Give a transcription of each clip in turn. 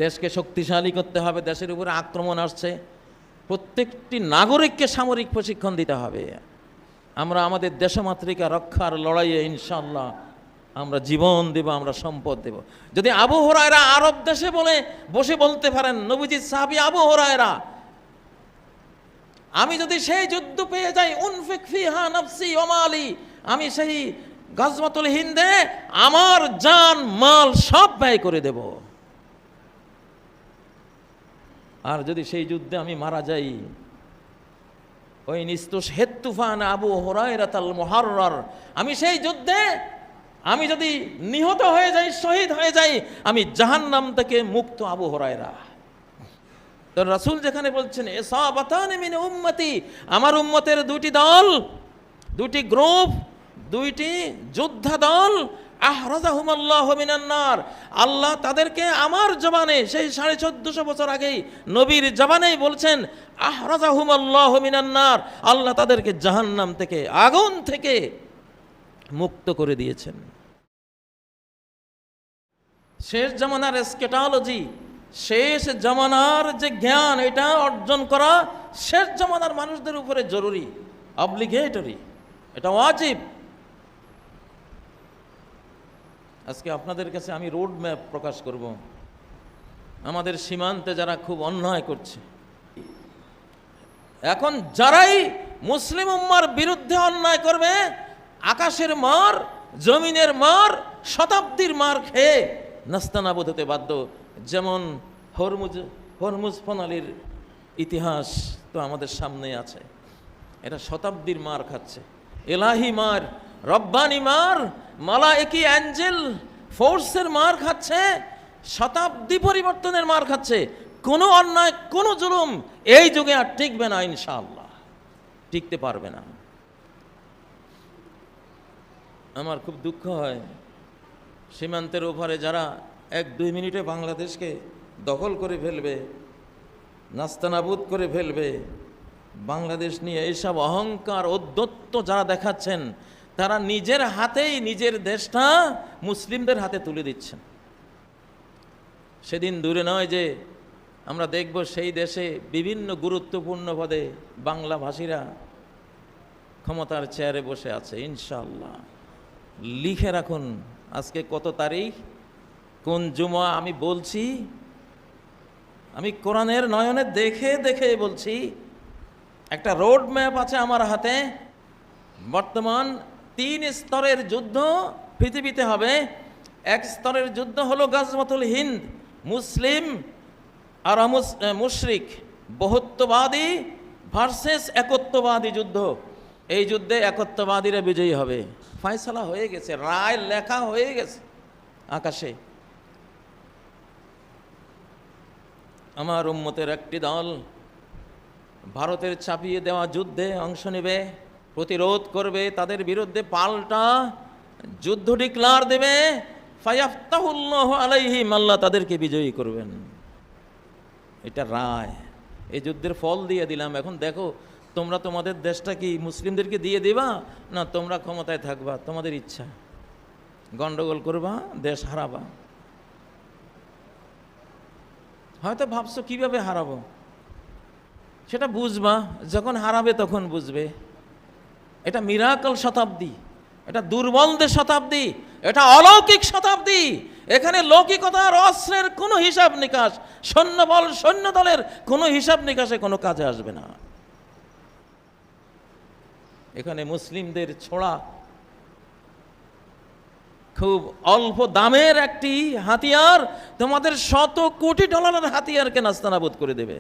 দেশকে শক্তিশালী করতে হবে, দেশের উপরে আক্রমণ আসছে, প্রত্যেকটি নাগরিককে সামরিক প্রশিক্ষণ দিতে হবে। আমরা আমাদের দেশমাতৃকা রক্ষার লড়াইয়ে ইনশাআল্লাহ আমরা জীবন দেব, আমরা সম্পদ দেব। যদি আবু হুরায়রা আরব দেশে বসে বলতে পারেন, নবীজির সাহাবী আবু হুরায়রা, আমি যদি সেই যুদ্ধ পেয়ে যাই, উনফিক ফিহা নাফসি ওয়া মালি, আমি সেই গাজওয়াতুল হিন্দে আমার জান মাল সব ব্যয় করে দেব। আর যদি সেই যুদ্ধে আমি মারা যাই, ওই নিস্তুশহিদ তুফান আবু হুরায়রাতাল মুহাররার, আমি সেই যুদ্ধে আমি যদি নিহত হয়ে যাই, শহীদ হয়ে যাই, আমি জাহান্নাম থেকে মুক্ত আবু হুরায়রা। তো রাসূল যেখানে বলছেন ইসাবাতান মিন উম্মতি, আমার উম্মতের দুটি দল, দুটি গ্রুপ, দুইটি যোদ্ধা দল, আহরাজাহুমাল্লাহু মিনান নার, আল্লাহ তাদেরকে আমার জবানে সেই 1450 বছর আগেই নবীর জবানেই বলছেন আহরাজাহুমাল্লাহু মিনান নার, আল্লাহ তাদেরকে জাহান্নাম থেকে, আগুন থেকে মুক্ত করে দিয়েছেন। শেষ জামানার এসকেটোলজি, শেষ জামানার যে জ্ঞান, এটা অর্জন করা শেষ জামানার মানুষদের উপরে জরুরি, অব্লিগেটরি, এটা ওয়াজিব। আজকে আপনাদের কাছে আমি রোড ম্যাপ প্রকাশ করব। আমাদের সীমান্তে যারা খুব অন্যায় করছে, এখন যারাই মুসলিম উম্মার বিরুদ্ধে অন্যায় করবে, আকাশের মার, জমিনের মার, শতাব্দীর মার খেয়ে নাস্তানাবুদ হতে বাধ্য। যেমন হরমুজ প্রণালীর ইতিহাস তো আমাদের সামনে আছে, এটা শতাব্দীর মার খাচ্ছে, এলাহি মার, রব্বানি মার, মালায়েকি অ্যাঞ্জেল ফোর্সের মার খাচ্ছে, শতাব্দী পরিবর্তনের মার খাচ্ছে। কোনো অন্যায়, কোনো জুলুম এই যুগে আর টিকবে না, ইনশাআল্লাহ টিকতে পারবে না। আমার খুব দুঃখ হয়, সীমান্তের ওপারে যারা 1-2 মিনিটে বাংলাদেশকে দখল করে ফেলবে, নাস্তানাবুদ করে ফেলবে, বাংলাদেশ নিয়ে এইসব অহংকার ঔদ্ধত্য যারা দেখাচ্ছেন, তারা নিজের হাতেই নিজের দেশটা মুসলিমদের হাতে তুলে দিচ্ছেন। সেদিন দূরে নয় যে আমরা দেখব সেই দেশে বিভিন্ন গুরুত্বপূর্ণ পদে বাংলাভাষীরা ক্ষমতার চেয়ারে বসে আছে, ইনশাআল্লাহ। লিখে রাখুন আজকে কত তারিখ, কোন জুমা। আমি বলছি, আমি কোরআনের নয়নে দেখে দেখে বলছি, একটা রোড ম্যাপ আছে আমার হাতে। বর্তমান 3 স্তরের যুদ্ধ পৃথিবীতে হবে। 1 স্তরের যুদ্ধ হলো গাজওয়াতুল হিন্দ, মুসলিম আর মুশরিক, বহুত্ববাদী ভার্সেস একত্ববাদী যুদ্ধ। এই যুদ্ধে একত্ববাদীরা বিজয়ী হবে, ফয়সালা হয়ে গেছে, রায় লেখা হয়ে গেছে আকাশে। আমার উম্মতের একটি দল ভারতের চাপিয়ে দেওয়া যুদ্ধে অংশ নেবে, প্রতিরোধ করবে, তাদের বিরুদ্ধে পাল্টা যুদ্ধ ডিক্লার দেবে। ফায়াফতাহুল্লাহু আলাইহিম, আল্লাহ তাদেরকে বিজয়ী করবেন। এটা রায়, এই যুদ্ধের ফল দিয়ে দিলাম। এখন দেখো তোমরা তোমাদের দেশটা কি মুসলিমদেরকে দিয়ে দিবা, না তোমরা ক্ষমতায় থাকবা, তোমাদের ইচ্ছা। গন্ডগোল করবা, দেশ হারাবা। হয়তো ভাবছো কিভাবে হারাবো, সেটা বুঝবা যখন হারাবে, তখন বুঝবে। এটা মিরাকল শতাব্দী, এটা দুর্বলদের শতাব্দী, এটা অলৌকিক শতাব্দী। এখানে লৌকিকতার অস্ত্রের কোনো হিসাব নিকাশ, সৈন্যবল সৈন্য দলের কোনো হিসাব নিকাশে কোনো কাজে আসবে না। এখানে মুসলিমদের ছোড়া খুব অল্প দামের একটি হাতিয়ার তোমাদের $100 কোটি হাতিয়ারকে নাস্তানাবুদ করে দেবে,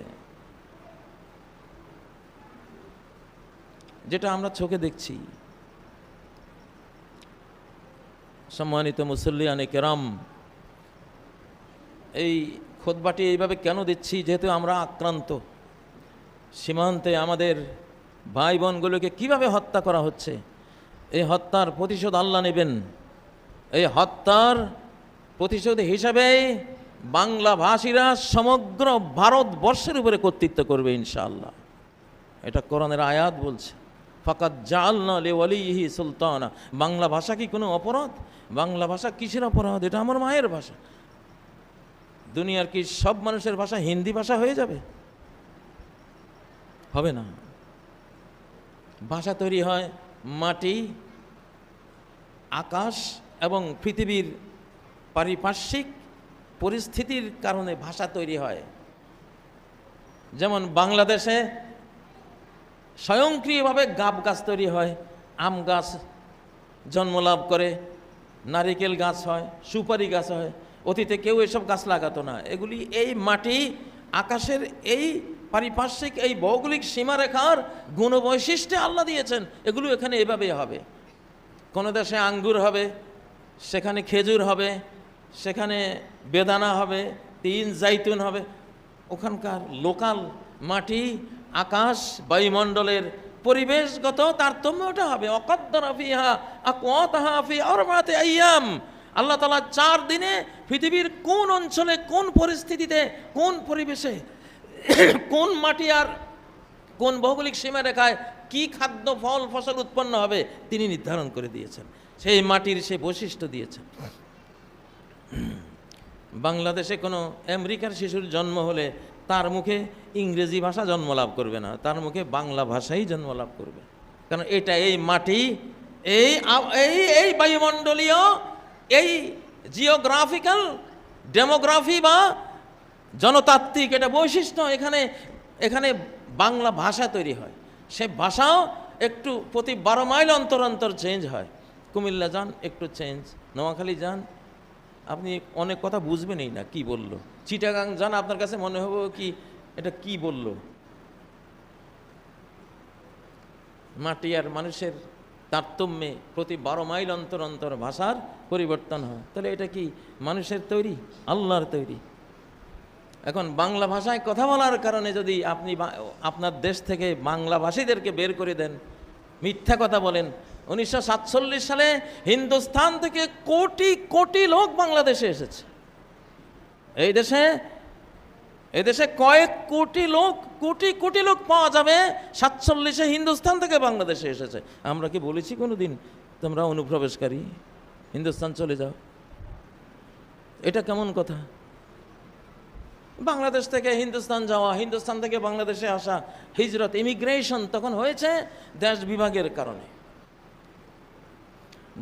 যেটা আমরা চোখে দেখছি। সম্মানিত মুসল্লিয়ানে কেরাম, এই খুতবাটি এইভাবে কেন দিচ্ছি, যেহেতু আমরা আক্রান্ত। সীমান্তে আমাদের ভাই বোনগুলোকে কিভাবে হত্যা করা হচ্ছে, এই হত্যার প্রতিশোধ আল্লাহ নেবেন। এই হত্যার প্রতিশোধ হিসাবে বাংলাভাষীরা সমগ্র ভারতবর্ষের উপরে কর্তৃত্ব করবে ইনশাআল্লাহ। এটা কোরআনের আয়াত বলছে, ফাকাদ জাআলনা লিওয়ালিহি সুলতানা। বাংলা ভাষা কি কোনো অপরাধ? বাংলা ভাষা কিসের অপরাধ? এটা আমার মায়ের ভাষা। দুনিয়ার কি সব মানুষের ভাষা হিন্দি ভাষা হয়ে যাবে? হবে না। ভাষা তৈরি হয় মাটি, আকাশ এবং পৃথিবীর পারিপার্শ্বিক পরিস্থিতির কারণে ভাষা তৈরি হয়। যেমন বাংলাদেশে স্বয়ংক্রিয়ভাবে গাব গাছ তৈরি হয়, আম গাছ জন্মলাভ করে, নারিকেল গাছ হয়, সুপারি গাছ হয়। অতীতে কেউ এসব গাছ লাগাতো না। এগুলি এই মাটি, আকাশের এই পারিপার্শ্বিক এই ভৌগোলিক সীমারেখার গুণবৈশিষ্ট্যে আল্লাহ দিয়েছেন। এগুলো এখানে এভাবে হবে। কোনো দেশে আঙ্গুর হবে, সেখানে খেজুর হবে, সেখানে বেদানা হবে, তিন জাইতুন হবে। ওখানকার লোকাল মাটি, আকাশ, বায়ুমণ্ডলের পরিবেশগত তারতম্যটা হবে। অকদ্দরা ফিহা আকওয়াতাহা ফি আরবাতি আইয়াম। আল্লাহ তাআলা 4 দিনে পৃথিবীর কোন অঞ্চলে, কোন পরিস্থিতিতে, কোন পরিবেশে, কোন মাটি আর কোন ভৌগোলিক সীমারেখায় কি খাদ্য, ফল, ফসল উৎপন্ন হবে তিনি নির্ধারণ করে দিয়েছেন। সেই মাটির সেই বৈশিষ্ট্য দিয়েছেন। বাংলাদেশে কোনো আমেরিকার শিশুর জন্ম হলে তার মুখে ইংরেজি ভাষা জন্মলাভ করবে না, তার মুখে বাংলা ভাষাই জন্মলাভ করবে। কারণ এটা এই মাটি, এই এই বায়ুমণ্ডলীয়, এই জিওগ্রাফিক্যাল ডেমোগ্রাফি বা জনতাত্ত্বিক এটা বৈশিষ্ট্য। এখানে বাংলা ভাষা তৈরি হয়। সে ভাষাও একটু প্রতি 12 মাইল অন্তর অন্তর চেঞ্জ হয়। কুমিল্লা যান, একটু চেঞ্জ। নোয়াখালী যান, আপনি অনেক কথা বুঝবেনই না কি বলল। চিটাগাং যান, আপনার কাছে মনে হবে কি এটা কি বলল। মাটি আর মানুষের তারতম্যে প্রতি 12 মাইল অন্তর অন্তর ভাষার পরিবর্তন হয়। তাহলে এটা কি মানুষের তৈরি? আল্লাহর তৈরি। এখন বাংলা ভাষায় কথা বলার কারণে যদি আপনি আপনার দেশ থেকে বাংলাভাষীদেরকে বের করে দেন, মিথ্যা কথা বলেন। 1947 সালে হিন্দুস্তান থেকে কোটি কোটি লোক বাংলাদেশে এসেছে। এই দেশে কয়েক কোটি লোক, কোটি কোটি লোক পাওয়া যাবে 47-এ হিন্দুস্তান থেকে বাংলাদেশে এসেছে। আমরা কি বলেছি কোনোদিন তোমরা অনুপ্রবেশকারী, হিন্দুস্তান চলে যাও? এটা কেমন কথা? বাংলাদেশ থেকে হিন্দুস্তান যাওয়া, হিন্দুস্তান থেকে বাংলাদেশে আসা, হিজরত, ইমিগ্রেশন তখন হয়েছে দেশ বিভাগের কারণে।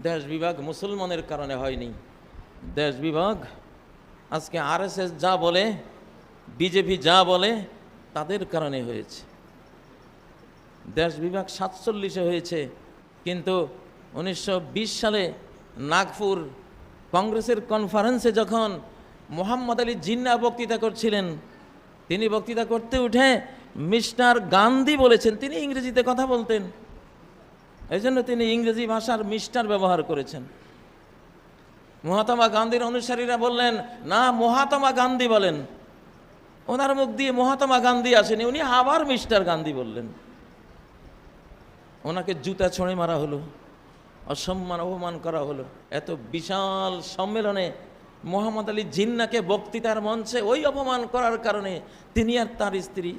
দেশ বিভাগ মুসলমানের কারণে হয়নি। দেশ বিভাগ আজকে আরএসএস যা বলে, বিজেপি যা বলে, তাদের কারণে হয়েছে। দেশ বিভাগ 47-এ হয়েছে, কিন্তু 1920 সালে নাগপুর কংগ্রেসের কনফারেন্সে যখন মোহাম্মদ আলী জিন্নাহ বক্তৃতা করছিলেন, তিনি বক্তৃতা করতে উঠে মিস্টার গান্ধী বলেছেন। তিনি ইংরেজিতে কথা বলতেন, এই জন্য তিনি ইংরেজি ভাষার মিস্টার ব্যবহার করেছেন। মহাত্মা গান্ধীর অনুসারীরা বললেন, না, মহাত্মা গান্ধী বলেন। ওনার মুখ দিয়ে মহাত্মা গান্ধী আসেনি, উনি আবার মিস্টার গান্ধী বললেন। ওনাকে জুতা ছড়ে মারা হলো, অসম্মান, অপমান করা হলো। এত বিশাল সম্মেলনে মোহাম্মদ আলী জিন্নাহকে বক্তৃতার মঞ্চে ওই অপমান করার কারণে তিনি আর তার স্ত্রী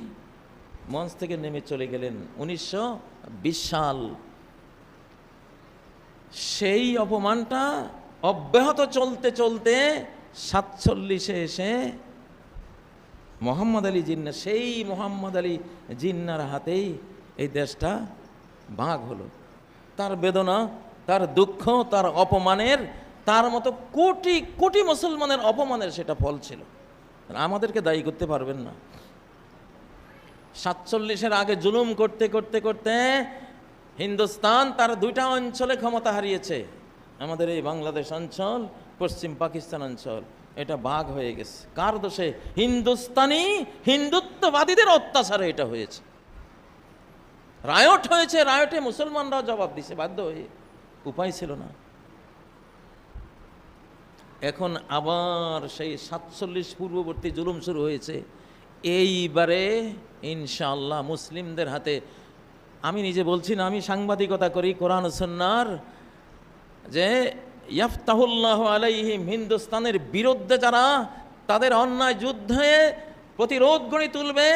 মঞ্চ থেকে নেমে চলে গেলেন। 1920 সাল। সেই অপমানটা অব্যাহত চলতে চলতে 47-এ এসে মোহাম্মদ আলী জিন্নাহ, সেই মোহাম্মদ আলী জিন্নাহর হাতেই এই দেশটা ভাগ হলো। তার বেদনা, তার দুঃখ, তার অপমানের, তার মতো কোটি কোটি মুসলমানের অপমানের সেটা ফল ছিল। আমাদেরকে দায়ী করতে পারবেন না। 47-এর আগে জুলুম করতে করতে করতে হিন্দুস্তান তার 2টা অঞ্চলে ক্ষমতা হারিয়েছে। আমাদের এই বাংলাদেশ অঞ্চল, পশ্চিম পাকিস্তান অঞ্চল, এটা ভাগ হয়ে গেছে। কার দোষে? হিন্দুস্তানি হিন্দুত্ববাদীদের অত্যাচারে এটা হয়েছে। রায়ট হয়েছে, রায়টে মুসলমানরাও জবাব দিছে বাধ্য হয়ে, উপায় ছিল না। এখন আবার সেই 47 পূর্ববর্তী জুলুম শুরু হয়েছে। এইবারে ইনশাআল্লাহ মুসলিমদের হাতে, আমি নিজে বলছি না, আমি সাংবাদিকতা করি কোরআন সুন্নাহর, যে ইয়াফতাহুল্লাহু আলাইহিম, হিন্দুস্তানের বিরুদ্ধে যারা তাদের অন্যায় যুদ্ধে প্রতিরোধ গড়ে তুলবে,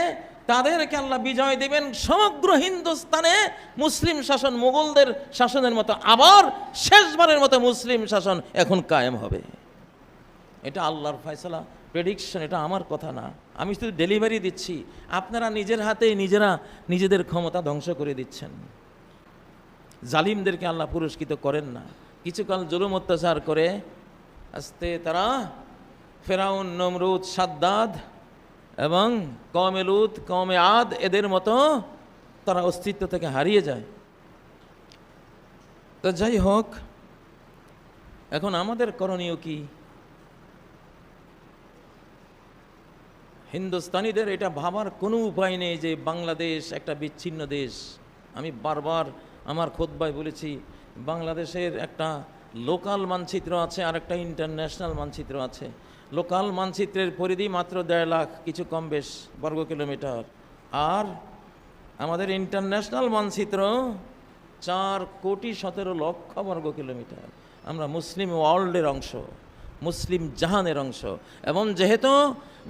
তাদেরকে আল্লাহ বিজয় দেবেন। সমগ্র হিন্দুস্তানে মুসলিম শাসন, মুঘলদের শাসনের মতো আবার শেষবারের মতো মুসলিম শাসন এখন কায়েম হবে। এটা আল্লাহর ফয়সালা, প্রেডিকশন, এটা আমার কথা না, আমি শুধু ডেলিভারি দিচ্ছি। আপনারা নিজের হাতেই নিজেদের ক্ষমতা ধ্বংস করে দিচ্ছেন। জালিমদেরকে আল্লাহ পুরস্কৃত করেন না। কিছুকাল জুলুম অত্যাচার করে আস্তে তারা ফেরাউন, নমরুদ, সাদ্দাদ এবং কওমে লূত, কওমে আদ এদের মতো তারা অস্তিত্ব থেকে হারিয়ে যায়। তো যাই হোক, এখন আমাদের করণীয় কি? হিন্দুস্তানিদের এটা ভাবার কোনো উপায় নেই যে বাংলাদেশ একটা বিচ্ছিন্ন দেশ। আমি বারবার আমার খুতবায় বলেছি, বাংলাদেশের একটা লোকাল মানচিত্র আছে আর একটা ইন্টারন্যাশনাল মানচিত্র আছে। লোকাল মানচিত্রের পরিধি মাত্র 1.5 লাখ কিছু কম বেশ বর্গ কিলোমিটার, আর আমাদের ইন্টারন্যাশনাল মানচিত্র 4,17,00,000 বর্গ কিলোমিটার। আমরা মুসলিম ওয়ার্ল্ডের অংশ, মুসলিম জাহানের অংশ। এবং যেহেতু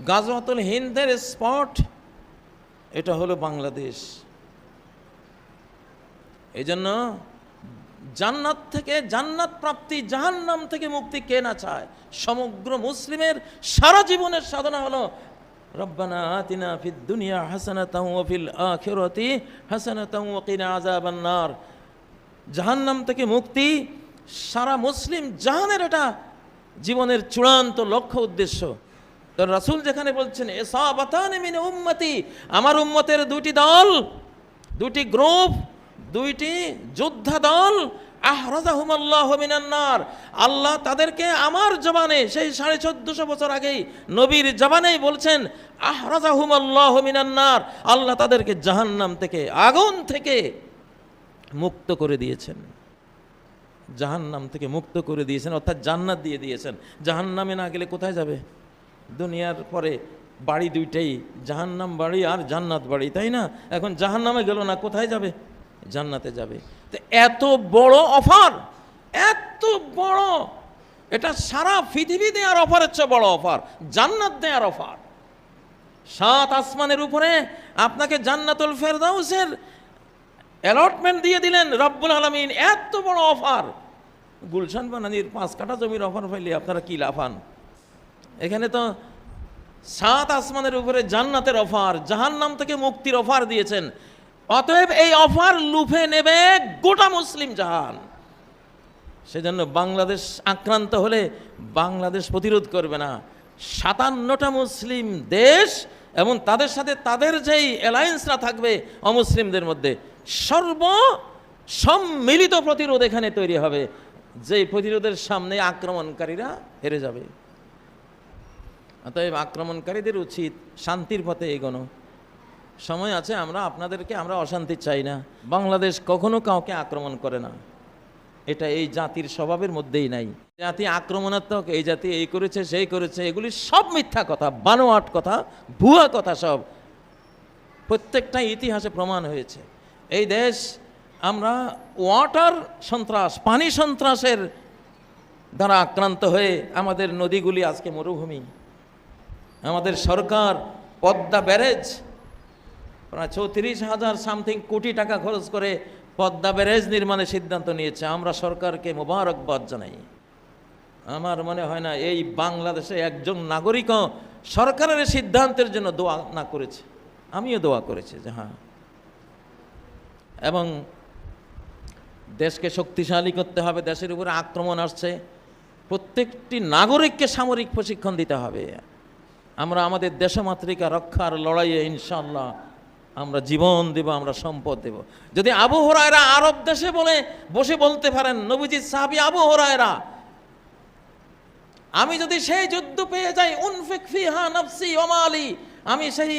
গাজওয়াতুল হিন্দের স্পট এটা হলো বাংলাদেশ, এই জন্য জান্নাত থেকে, জান্নাত প্রাপ্তি, জাহান্নাম থেকে মুক্তি কে না চায়? সমগ্র মুসলিমের সারা জীবনের সাধনা হলো রব্বানা আতিনা ফিদ দুনিয়া হাসানাতাও ওয়া ফিল আখিরাতি হাসানাতাও ওয়া কিনা আযাবান নার। জাহান্নাম থেকে মুক্তি সারা মুসলিম জাহানের এটা জীবনের চূড়ান্ত লক্ষ্য, উদ্দেশ্য। তো রাসূল যেখানে বলছেন ইসাবাতান মিন উম্মতি, আমার উম্মতের দুটি দল, দুটি গ্রুপ, দুইটি যোদ্ধা দল, আহরাজাহুমাল্লাহু মিনান নার, আল্লাহ তাদেরকে আমার জবানে সেই 1450 বছর আগেই নবীর জবানেই বলছেন আহরাজাহুমাল্লাহু মিনান নার, আল্লাহ তাদেরকে জাহান্নাম থেকে, আগুন থেকে মুক্ত করে দিয়েছেন। জাহান্নাম থেকে মুক্ত করে দিয়েছেন, অর্থাৎ জান্নাত দিয়ে দিয়েছেন। জাহান্নামে না গেলে কোথায় যাবে? দুনিয়ার পরে বাড়ি দুইটাই, জাহান্নাম বাড়ি আর জান্নাত বাড়ি, তাই না? এখন জাহান্নামে গেল না, কোথায় যাবে? জান্নাতে যাবে। তো এত বড় অফার, এত বড়, এটা সারা পৃথিবী দেওয়ার অফারের চেয়ে বড় অফার, জান্নাত দেওয়ার অফার। 7 আসমানের উপরে আপনাকে জান্নাতুল ফেরদাউসের অ্যালটমেন্ট দিয়ে দিলেন রব্বুল আলামিন। এত বড় অফার, গুলশান বানানির 5 কাঠা জমির অফার পাইলে আপনারা কি লাফান? এখানে তো 7 আসমানের উপরে জান্নাতের অফার, জাহান্নাম থেকে মুক্তির অফার দিয়েছেন। অতএব এই অফার লুফে নেবে গোটা মুসলিম জাহান। সেজন্য বাংলাদেশ আক্রান্ত হলে বাংলাদেশ প্রতিরোধ করবে না, 57টা মুসলিম দেশ এবং তাদের সাথে তাদের যেই অ্যালায়েন্সরা থাকবে অমুসলিমদের মধ্যে, সম্মিলিত প্রতিরোধ এখানে তৈরি হবে, যেই প্রতিরোধের সামনে আক্রমণকারীরা হেরে যাবে। অতএব আক্রমণকারীদের উচিত শান্তির পথে এগোনো। সময় আছে, আমরা অশান্তি চাই না। বাংলাদেশ কখনো কাউকে আক্রমণ করে না, এটা এই জাতির স্বভাবের মধ্যেই নাই। জাতি আক্রমণাত্মক, এই জাতি এই করেছে সেই করেছে, এগুলি সব মিথ্যা কথা, বানোয়াট কথা, ভুয়া কথা সব। প্রত্যেকটা ইতিহাসে প্রমাণ হয়েছে। এই দেশ আমরা ওয়াটার সন্ত্রাস, পানি সন্ত্রাসের দ্বারা আক্রান্ত হয়ে আমাদের নদীগুলি আজকে মরুভূমি। আমাদের সরকার পদ্মা ব্যারেজ প্রায় 34,000 সামথিং কোটি টাকা খরচ করে পদ্মা ব্যারেজ নির্মাণের সিদ্ধান্ত নিয়েছে। আমরা সরকারকে মোবারকবাদ জানাই। আমার মনে হয় না এই বাংলাদেশে একজন নাগরিকও সরকারের সিদ্ধান্তের জন্য দোয়া না করেছে। আমিও দোয়া করেছি যে হ্যাঁ, এবং দেশকে শক্তিশালী করতে হবে। দেশের উপরে আক্রমণ আসছে, প্রত্যেকটি নাগরিককে সামরিক প্রশিক্ষণ দিতে হবে। আমরা আমাদের দেশমাতৃকা রক্ষার লড়াইয়ে ইনশাআল্লাহ আমরা জীবন দেব, আমরা সম্পদ দেব। যদি আবু হুরায়রা আরব দেশে বসে বলতে পারেন, নবীজির সাহাবী আবু হুরায়রা, আমি যদি সেই যুদ্ধ পেয়ে যাই, উনফিক ফিহা নাফসি ওয়া মালি, আমি সেই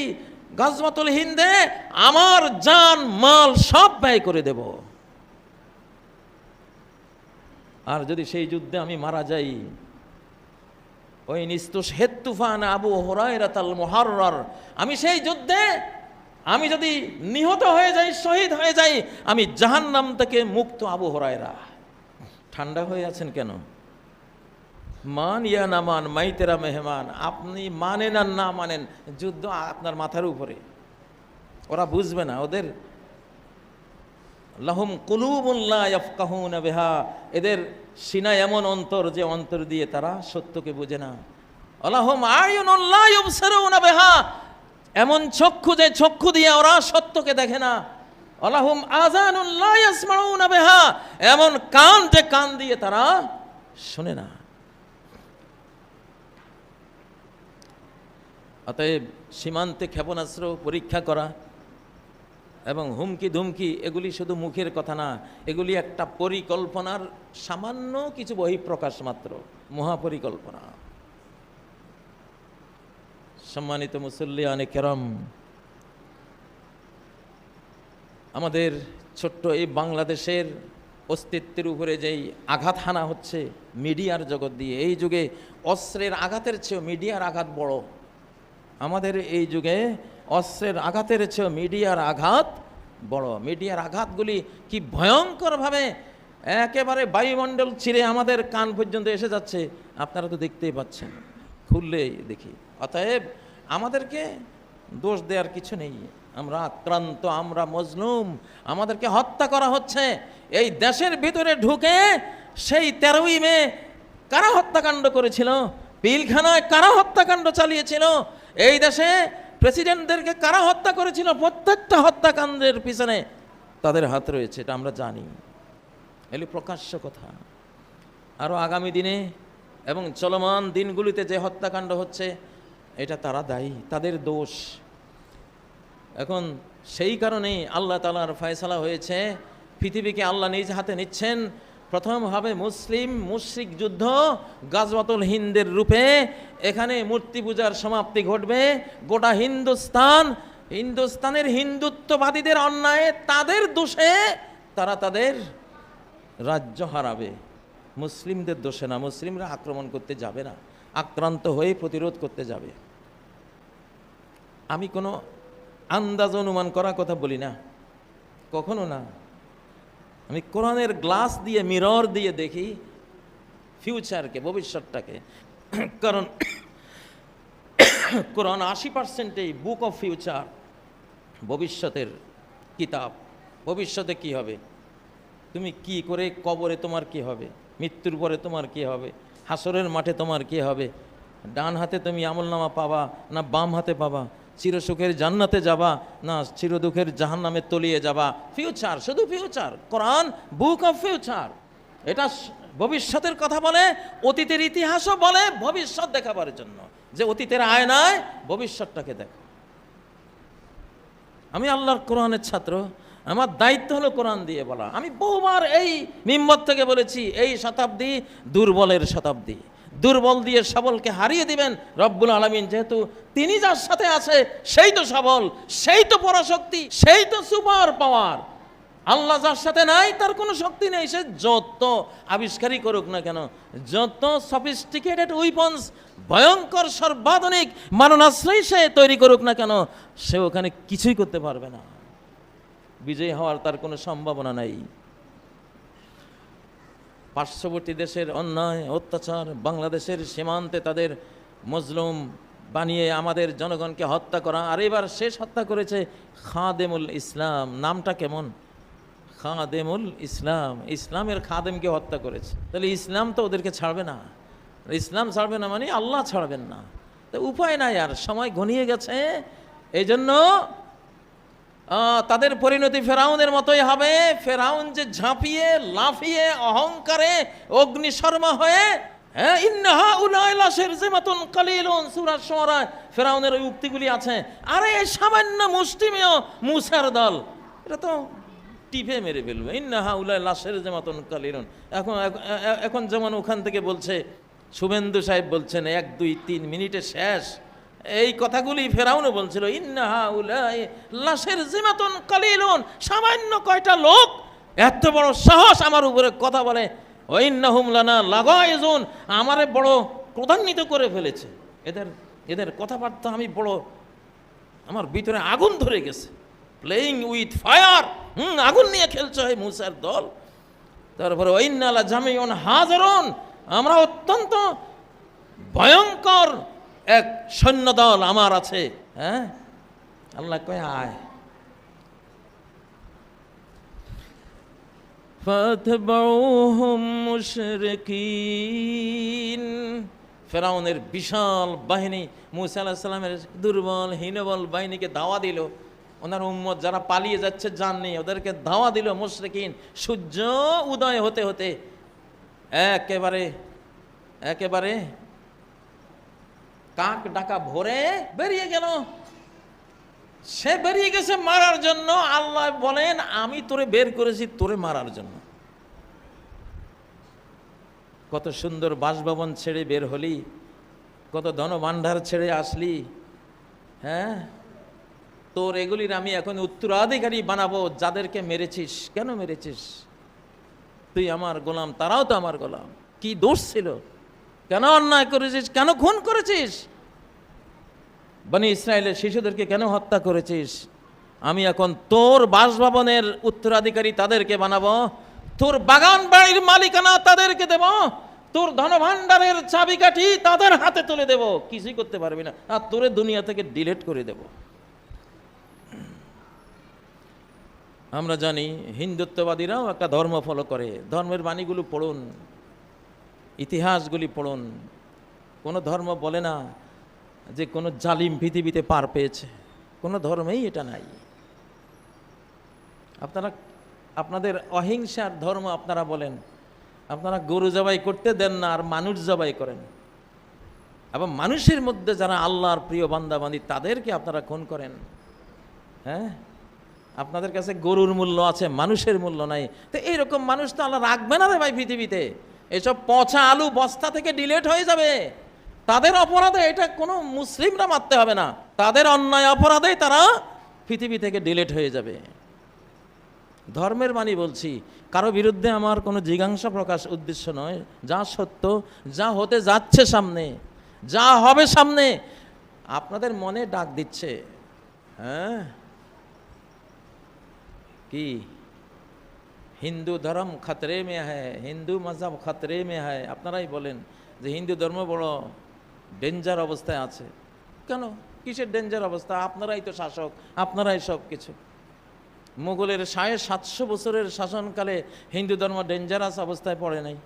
গাজওয়াতুল হিন্দে আমার জান মাল সব ব্যয় করে দেব। আর যদি সেই যুদ্ধে আমি মারা যাই, ওই নিস্তুশহিদ তুফান আবু হুরায়রাতাল মুহাররার, আমি সেই যুদ্ধে আমি যদি নিহত হয়ে যাই, শহীদ হয়ে যাই, আমি জাহান্নাম থেকে মুক্ত আবু হুরায়রা। ঠান্ডা হয়ে আছেন কেন? মান ইয়া না মান, মাইতেরা মেহমান। আপনি মানেন আর না মানেন, যুদ্ধ আপনার মাথার উপরে। ওরা বুঝবে না, ওদের লাহুম কুলুবুন লা ইয়াফকাহুনা বিহা, এদের সিনায় এমন অন্তর যে অন্তর দিয়ে তারা সত্যকে বোঝে না। আলাহুম আয়ুনুন লা ইউবসিরুনা বিহা, এমন চক্ষু যে চক্ষু দিয়ে ওরা সত্যকে দেখে না। আলাহুম আযানুন লা ইয়াসমাউনা বিহা, এমন কান যে কান দিয়ে তারা শুনে না। অতএব সীমান্তে ক্ষেপণাস্ত্র পরীক্ষা করা এবং হুমকি ধুমকি এগুলি শুধু মুখের কথা না, এগুলি একটা পরিকল্পনার সামান্য কিছু বহিঃপ্রকাশ মাত্র, মহাপরিকল্পনা। সম্মানিত মুসল্লিয়ানে কেরাম, আমাদের ছোট্ট এই বাংলাদেশের অস্তিত্বের উপরে যেই আঘাত হানা হচ্ছে মিডিয়ার জগৎ দিয়ে, এই যুগে অস্ত্রের আঘাতের চেয়েও মিডিয়ার আঘাত বড়। আমাদের এই যুগে অস্ত্রের আঘাতের চেয়েও মিডিয়ার আঘাত বড়। মিডিয়ার আঘাতগুলি কি ভয়ঙ্করভাবে একেবারে বায়ুমণ্ডল চিরে আমাদের কান পর্যন্ত এসে যাচ্ছে, আপনারা তো দেখতেই পাচ্ছেন, খুললেই দেখি। অতএব আমাদেরকে দোষ দেওয়ার কিছু নেই, আমরা আক্রান্ত, আমরা মজলুম, আমাদেরকে হত্যা করা হচ্ছে। এই দেশের ভিতরে ঢুকে সেই 13ই মে কারা হত্যাকাণ্ড করেছিল, পিলখানায় কারা হত্যাকাণ্ড চালিয়েছিল, এই দেশে প্রেসিডেন্টদেরকে কারা হত্যা করেছিল, প্রত্যেকটা হত্যাকাণ্ডের পিছনে তাদের হাত রয়েছে, এটা আমরা জানি। এগুলি প্রকাশ্য কথা। আরও আগামী দিনে এবং চলমান দিনগুলিতে যে হত্যাকাণ্ড হচ্ছে, এটা তারা দায়ী, তাদের দোষ। এখন সেই কারণেই আল্লাহ তাআলার ফয়সালা হয়েছে, পৃথিবীকে আল্লাহ নিজ হাতে নিচ্ছেন। প্রথম হবে মুসলিম মুশরিক যুদ্ধ, গাজওয়াতুল হিন্দের রূপে। এখানে মূর্তি পূজার সমাপ্তি ঘটবে। গোটা হিন্দুস্তানের হিন্দুত্ববাদীদের অন্যায়, তাদের দোষে তারা তাদের রাজ্য হারাবে, মুসলিমদের দোষে না। মুসলিমরা আক্রমণ করতে যাবে না, আক্রান্ত হয়ে প্রতিরোধ করতে যাবে। আমি কোনো আন্দাজ অনুমান করার কথা বলি না, কখনো না। আমি কোরআনের গ্লাস দিয়ে, মিরর দিয়ে দেখি ফিউচারকে, ভবিষ্যৎটাকে। কারণ কোরআন 80%ই বুক অফ ফিউচার, ভবিষ্যতের কিতাব। ভবিষ্যতে কি হবে, তুমি কি করে কবরে তোমার কি হবে, মৃত্যুর পরে তোমার কি হবে, হাসরের মাঠে তোমার কি হবে, ডান হাতে তুমি আমলনামা পাবা না বাম হাতে পাবা, চিরসুখের জান্নাতে যাবা না চিরদুঃখের জাহান্নামে তলিয়ে যাবা। ফিউচার, শুধু future. Quran book of future. এটা ভবিষ্যতের কথা বলে, অতীতের ইতিহাসও বলে, ভবিষ্যৎ দেখাবার জন্য, যে অতীতের আয়নায় ভবিষ্যৎটাকে দেখো। আমি আল্লাহর কোরআনের ছাত্র, আমার দায়িত্ব হলো কোরআন দিয়ে বলা। আমি বহুবার এই মিম্বর থেকে বলেছি, এই শতাব্দী দুর্বলের শতাব্দী। দুর্বল দিয়ে সবলকে হারিয়ে দিবেন রব্বুল আলামিন, যেহেতু তিনি যার সাথে আছে সেই তো সবল, সেই তো পরাশক্তি, সেই তো সুপার পাওয়ার। আল্লাহ যার সাথে নাই তার কোনো শক্তি নেই। সে যত আবিষ্কারই করুক না কেন, যত সফিস্টিকেটেড উইপন্স, ভয়ঙ্কর সর্বাধুনিক মারণাস্ত্রই সে তৈরি করুক না কেন, সে ওখানে কিছুই করতে পারবে না। বিজয়ী হওয়ার তার কোনো সম্ভাবনা নাই। পার্শ্ববর্তী দেশের অন্যায় অত্যাচার, বাংলাদেশের সীমান্তে তাদের মজলুম বানিয়ে আমাদের জনগণকে হত্যা করা। আর এবার শেষ হত্যা করেছে খাদেমুল ইসলাম। নামটা কেমন, খাদেমুল ইসলাম, ইসলামের খাদেমকে হত্যা করেছে। তাহলে ইসলাম তো ওদেরকে ছাড়বে না। ইসলাম ছাড়বে না মানে আল্লাহ ছাড়বেন না। তো উপায় নাই, আর সময় ঘনিয়ে গেছে। এই জন্য তাদের পরিণতি ফেরাউনের মতোই হবে। ফেরাউন যে ঝাঁপিয়ে লাফিয়ে অহংকারে অগ্নিশর্মা হয়ে, হ্যাঁ, ইন্নাহা উলাইলা শিরজিমাতুন কালিলুন, সূরা শুআরা ফেরাউনের ওই উক্তিগুলি আছে। আরে সামান্য মুষ্টিমেয় মুসার দল, এটা তো টিপে মেরে ফেলবে। ইন্নাহা উলাইলা শিরজিমাতুন কালিলুন। এখন যেমন ওখান থেকে বলছে, শুভেন্দু সাহেব বলছেন 1, 2, 3 মিনিটে শেষ। এই কথাগুলি ফেরাউনও বলছিল, ইন্নাহা উলাইলা শিরজিমাতুন কালিলুন, সামান্য কয়টা লোক এত বড় সাহস আমার উপরে কথা বলে। ওয়াইন্নাহুম লানা লাগাইজুন, আমারে বড় ক্রোধান্বিত করে ফেলেছে। এদের কথাবার্তা আমি বড়, আমার ভিতরে আগুন ধরে গেছে। প্লেইং উইথ ফায়ার, আগুন নিয়ে খেলছে হয় মুসার দল। তারপরে ওয়াইন্না লা জামিউন হাযিরুন, আমরা অত্যন্ত ভয়ঙ্কর এক সৈন্যদল আমার আছে। হ্যাঁ, আল্লাহ কয় আয়। ফাতবাউহুম মুশরিকিন ফেরাউনের বিশাল বাহিনী মুসা আলাইহিস সালামের দুর্বল হীনবল বাহিনীকে ধাওয়া দিল। ওনার উম্মত যারা পালিয়ে যাচ্ছে জাননি, ওদেরকে ধাওয়া দিল মুশরিকিন। সূর্য উদয় হতে হতে একেবারে একেবারে কাক ডাকা ভোরে বেরিয়ে গেল। সে বেরিয়ে গেছে মারার জন্য। আল্লাহ বলেন আমি তোরে বের করেছি তোরে মারার জন্য। কত সুন্দর বাসভবন ছেড়ে বের হলি, কত ধনভাণ্ডার ছেড়ে আসলি, হ্যাঁ, তোর এগুলির আমি এখন উত্তরাধিকারী বানাবো। যাদেরকে মেরেছিস, কেন মেরেছিস? তুই আমার গোলাম, তারাও তো আমার গোলাম। কি দোষ ছিল? কেন অন্যায় করেছিস? কেন খুন করেছিস? বনি ইসরায়েলের শিশুদেরকে কেন হত্যা করেছিস? আমি এখন তোর বাসভবনের উত্তরাধিকারী তাদেরকে বানাবো, তোর বাগান বাড়ির মালিকানা তাদেরকে দেব, তোর ধনভাণ্ডারের চাবিকাঠি তাদের হাতে তুলে দেব, কিছুই করতে পারবি না, আর তোরে দুনিয়া থেকে ডিলিট করে দেব। আমরা জানি হিন্দুত্ববাদীরাও একটা ধর্ম ফলো করে। ধর্মের বাণীগুলো পড়ুন, ইতিহাসগুলি পড়ুন। কোনো ধর্ম বলে না যে কোনো জালিম পৃথিবীতে পার পেয়েছে, কোনো ধর্মেই এটা নাই। আপনারা আপনাদের অহিংসার ধর্ম আপনারা বলেন, আপনারা গরু জবাই করতে দেন না, আর মানুষ জবাই করেন। এবং মানুষের মধ্যে যারা আল্লাহর প্রিয় বান্দাবান্দি তাদেরকে আপনারা খুন করেন। হ্যাঁ, আপনাদের কাছে গরুর মূল্য আছে, মানুষের মূল্য নাই। তো এইরকম মানুষ তো আল্লাহ রাখবে না রে ভাই পৃথিবীতে। এসব পচা আলু বস্তা থেকে ডিলিট হয়ে যাবে। তাদের অপরাধে এটা কোনো মুসলিমরা মারতে হবে না, তাদের অন্যায় অপরাধে তারা পৃথিবী থেকে ডিলিট হয়ে যাবে। ধর্মের বাণী বলছি, কারো বিরুদ্ধে আমার কোনো জিজ্ঞাসা প্রকাশ উদ্দেশ্য নয়। যা সত্য, যা হতে যাচ্ছে সামনে, যা হবে সামনে, আপনাদের মনে ডাক দিচ্ছে। হ্যাঁ, কি হিন্দু ধর্ম খতরে মে হ্যায়, হিন্দু মজহব খতরে মে হ্যায়। আপনারাই বলেন যে হিন্দু ধর্ম বড় ডেঞ্জার অবস্থায় আছে। কেন, কিসের ডেঞ্জার অবস্থা? আপনারাই তো শাসক, আপনারাই সব কিছু। মুঘলের 750 বছরের শাসনকালে হিন্দু ধর্ম ডেঞ্জারাস অবস্থায় পড়ে নাই?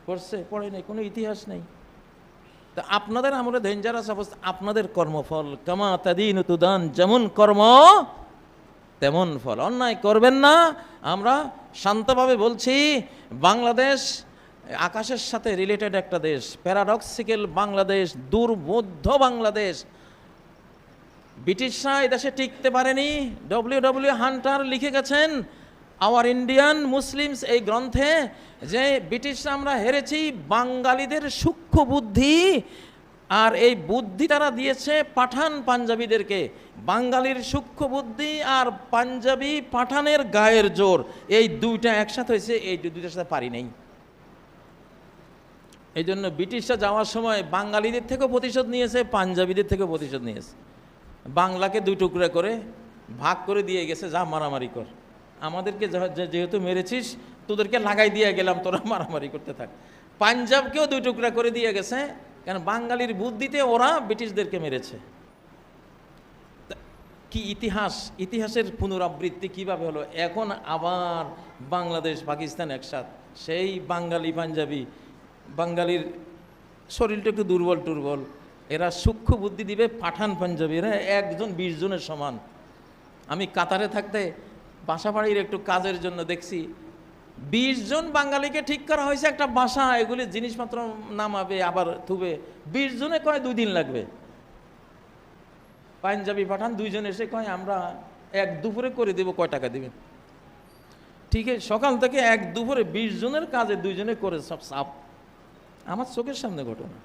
পড়ছে? পড়ে নাই, কোনো ইতিহাস নেই। তা আপনাদের আমলে ডেঞ্জারাস অবস্থা, আপনাদের কর্মফল। কামা তাদিনু তুদান, যেমন কর্ম তেমন ফল। অন্যায় করবেন না। আমরা শান্তভাবে বলছি, বাংলাদেশ আকাশের সাথে রিলেটেড একটা দেশ, প্যারাডক্সিক্যাল বাংলাদেশ, দুর্বোধ্য বাংলাদেশ। ব্রিটিশরা এই দেশে টিকতে পারেনি। ডব্লিউ হান্টার লিখে গেছেন আওয়ার ইন্ডিয়ান মুসলিমস এই গ্রন্থে, যে ব্রিটিশরা আমরা হেরেছি বাঙালিদের সূক্ষ্ম বুদ্ধি, আর এই বুদ্ধি তারা দিয়েছে পাঠান পাঞ্জাবিদেরকে। বাঙালির সূক্ষ্ম বুদ্ধি আর পাঞ্জাবি পাঠানের গায়ের জোর, এই দুইটা একসাথে হয়েছে। এই দুইটার সাথে পারি নেই। এই জন্য ব্রিটিশরা যাওয়ার সময় বাঙালিদের থেকেও প্রতিশোধ নিয়েছে, পাঞ্জাবিদের থেকেও প্রতিশোধ নিয়েছে। বাংলাকে দুই টুকরা করে ভাগ করে দিয়ে গেছে, যা মারামারি কর। আমাদেরকে যেহেতু মেরেছিস, তোদেরকে লাগাই দিয়ে গেলাম, তোরা মারামারি করতে থাক। পাঞ্জাবকেও দুই টুকরা করে দিয়ে গেছে, কারণ বাঙালির বুদ্ধিতে ওরা ব্রিটিশদেরকে মেরেছে। কি ইতিহাস, ইতিহাসের পুনরাবৃত্তি কিভাবে হলো? এখন আবার বাংলাদেশ পাকিস্তান একসাথ। সেই বাঙালি পাঞ্জাবি, বাঙালির শরীরটা একটু দুর্বল টুর্বল, এরা সূক্ষ্ম বুদ্ধি দিবে পাঠান পাঞ্জাবি, এরা 1 জন 20 জনের সমান। আমি কাতারে থাকতে বাসাবাড়ির একটু কাজের জন্য দেখছি 20 জন বাঙালিকে ঠিক করা হয়েছে একটা বাসা, এগুলি জিনিসপত্র নামাবে আবার থুবে। 20 জনে কয় 2 দিন লাগবে। পাঞ্জাবি পাঠান 2 জন এসে কয় আমরা 1 দুপুরে করে দেব, কয় টাকা দিবেন? ঠিক আছে, সকাল থেকে 1 দুপুরে 20 জনের কাজে 2 জনে করে সব সাফ। আমার চোখের সামনে ঘটনা।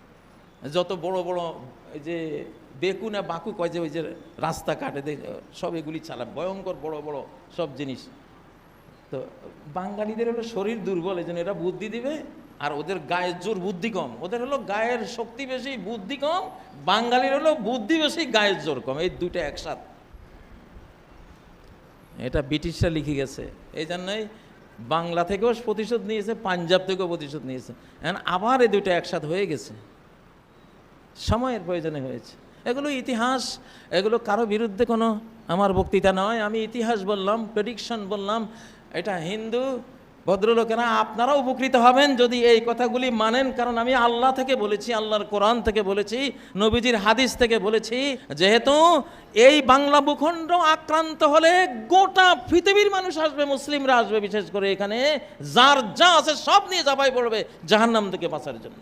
যত বড় বড় এই যে বেকুনা বাকু কয় যে ওই যে রাস্তা কাটে সব এগুলি চালায়, ভয়ঙ্কর বড় বড় সব জিনিস। তো বাঙালিদের হলো শরীর দুর্বল, এই জন্য এরা বুদ্ধি দিবে, আর ওদের গায়ের জোর বুদ্ধি কম। ওদের হলো গায়ের শক্তি বেশি, বুদ্ধি কম। বাঙালির হলো বুদ্ধি বেশি, গায়ের জোর কম, এই দুইটা একসাথ। এটা ব্রিটিশরা লিখে গেছে। এই জন্যই বাংলা থেকেও প্রতিশোধ নিয়েছে, পাঞ্জাব থেকেও প্রতিশোধ নিয়েছে। এখন আবার এই দুইটা একসাথ হয়ে গেছে, সময়ের প্রয়োজনে হয়েছে। এগুলো ইতিহাস, এগুলো কারো বিরুদ্ধে কোনো আমার বক্তৃতা নয়। আমি ইতিহাস বললাম, প্রেডিকশন বললাম। এটা হিন্দু ভদ্রলোকেরা, আপনারা উপকৃত হবেন যদি এই কথাগুলি মানেন, কারণ আমি আল্লাহ থেকে বলেছি, আল্লাহর কোরআন থেকে বলেছি, নবীজির হাদিস থেকে বলেছি, যেহেতু এই বাংলা ভূখণ্ড আক্রান্ত হলে গোটা পৃথিবীর মানুষ আসবে, মুসলিমরা আসবে, বিশেষ করে এখানে যার যা আছে সব নিয়ে চাপাই পড়বে জাহান্নাম থেকে বাঁচার জন্য।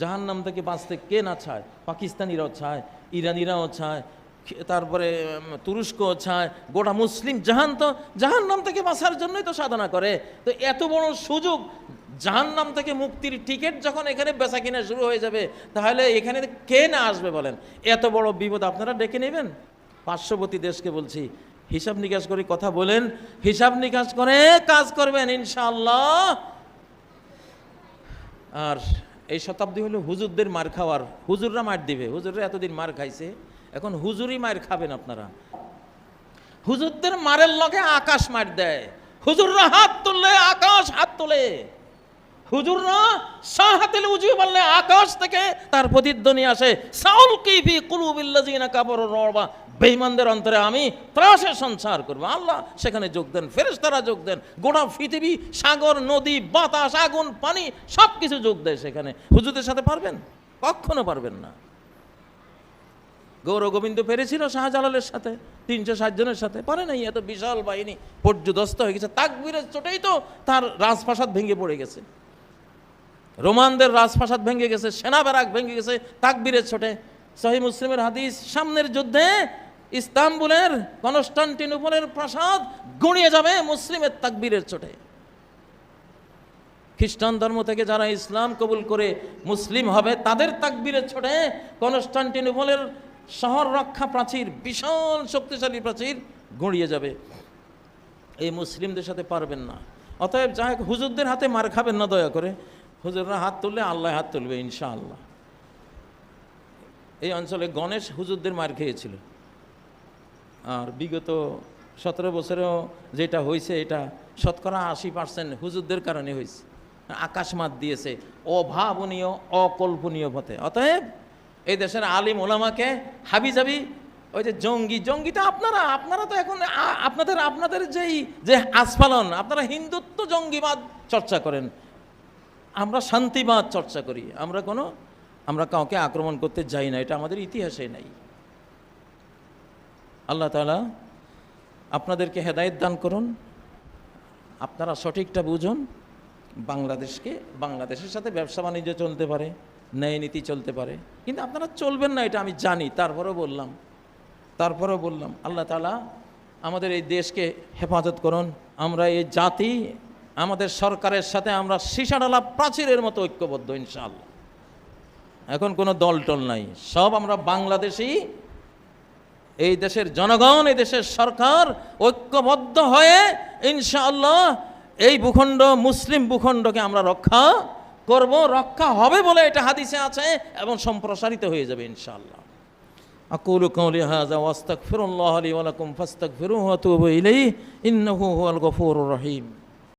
জাহান্নাম থেকে বাঁচতে কে না চায়? পাকিস্তানিরাও চায়, ইরানিরাও চায়, তারপরে তুরস্কও চায়, গোটা মুসলিম জাহান তো জাহান্নাম থেকে বাঁচার জন্যই তো সাধনা করে। তো এত বড় সুযোগ, জাহান্নাম থেকে মুক্তির টিকিট যখন এখানে বেচা কিনা শুরু হয়ে যাবে, তাহলে এখানে কে না আসবে বলেন? এত বড় বিপদ আপনারা ডেকে নেবেন? পার্শ্ববর্তী দেশকে বলছি, হিসাব নিকাশ করে কথা বলেন, হিসাব নিকাশ করে কাজ করবেন ইনশাআল্লাহ। আর এই শতাব্দী হলো হুজুরদের মার খাওয়ার, হুজুররা মার দিবে। হুজুররা এতদিন মার খাইছে, এখন হুজুরই মার খাবেন আপনারা। হুজুরদের মারের লগে আকাশ মার দেয়, হুজুররা হাত তুললে আকাশ হাত তোলে, হুজুররা সাহাতিল উজু বললে আকাশ থেকে তার প্রতিধ্বনি আসে। সাউল কিফি কুলুবিল্লাযিনা কাফারু রবা, বেঈমানদের অন্তরে আমি ত্রাসের সঞ্চার করব। আল্লাহ সেখানে যোগ দেন, ফেরেশতারা যোগ দেন, গোটা পৃথিবী, সাগর, নদী, বাতাস, আগুন, পানি সব কিছু যোগ দেয় সেখানে। হুজুরদের সাথে পারবেন? কখনো পারবেন না। গৌর গোবিন্দ পেরেছিল শাহজালালের সাথে, 360 জনের সাথে, পারে নাই। এত বিশাল বাহিনী পর্যুদস্ত হয়ে গেছে, তাকবীরের চোটেই তো তার রাজপ্রাসাদ ভেঙে পড়ে গেছে। রোমানদের রাজপ্রাসাদ ভেঙে গেছে, সেনা ব্যারাক ভেঙে গেছে তাকবীরের চোটে। সহিহ মুসলিমের হাদিস, সামনের যুদ্ধে ইস্তাম্বুলের, কনস্টান্টিনোপলের প্রাসাদ গুঁড়িয়ে যাবে মুসলিমের তাকবীরের চোটে। খ্রিস্টান ধর্ম থেকে যারা ইসলাম কবুল করে মুসলিম হবে, তাদের তাকবীরের চোটে কনস্টান্টিনোপলের শহর রক্ষা প্রাচীর, বিশাল শক্তিশালী প্রাচীর গুঁড়িয়ে যাবে। এই মুসলিমদের সাথে পারবেন না। অতএব যা হোক, হুজুরদের হাতে মার খাবেন না দয়া করে। হুজুররা হাত তুললে আল্লাহ হাত তুলবে ইনশাআল্লাহ। এই অঞ্চলে গণেশ হুজুরদের মার খেয়েছিল, আর বিগত 17 বছরেও যেটা হয়েছে, এটা শতকরা 80% হুজুরদের কারণে হয়েছে। আকাশ মাত দিয়েছে অভাবনীয়, অকল্পনীয় পথে। অতএব এই দেশের আলিম ওলামাকে হাবিজাবি, ওই যে জঙ্গিটা আপনারা তো এখন আপনাদের যে আস্ফালন, আপনারা হিন্দুত্ব জঙ্গিবাদ চর্চা করেন, আমরা শান্তিবাদ চর্চা করি। আমরা কাউকে আক্রমণ করতে যাই না, এটা আমাদের ইতিহাসে নাই। আল্লাহ তাআলা আপনাদেরকে হেদায়েত দান করুন, আপনারা সঠিকটা বুঝুন। বাংলাদেশের সাথে ব্যবসা বাণিজ্য চলতে পারে, ন্যায় নীতি চলতে পারে, কিন্তু আপনারা চলবেন না, এটা আমি জানি। তারপরেও বললাম আল্লাহ তাআলা আমাদের এই দেশকে হেফাজত করুন। আমরা এই জাতি, আমাদের সরকারের সাথে আমরা সীসাডালা প্রাচীরের মতো ঐক্যবদ্ধ ইনশাআল্লাহ। এখন কোনো দল টল নাই, সব আমরা বাংলাদেশি। এই দেশের জনগণ, এই দেশের সরকার ঐক্যবদ্ধ হয়ে ইনশাআল্লাহ এই ভূখণ্ড, মুসলিম ভূখণ্ডকে আমরা রক্ষা করব, রক্ষা হবে বলে এটা হাদিসে আছে, এবং সম্প্রসারিত হয়ে যাবে ইনশাআল্লাহ। আকুলু কাওলি হাযা ওয়া আস্তাগফিরুল্লাহ লি ওয়া লাকুম ফাস্তাগফিরুহু ওয়া তুবু ইলাইহি ইন্নাহু হুয়াল গফুরুর রহিম।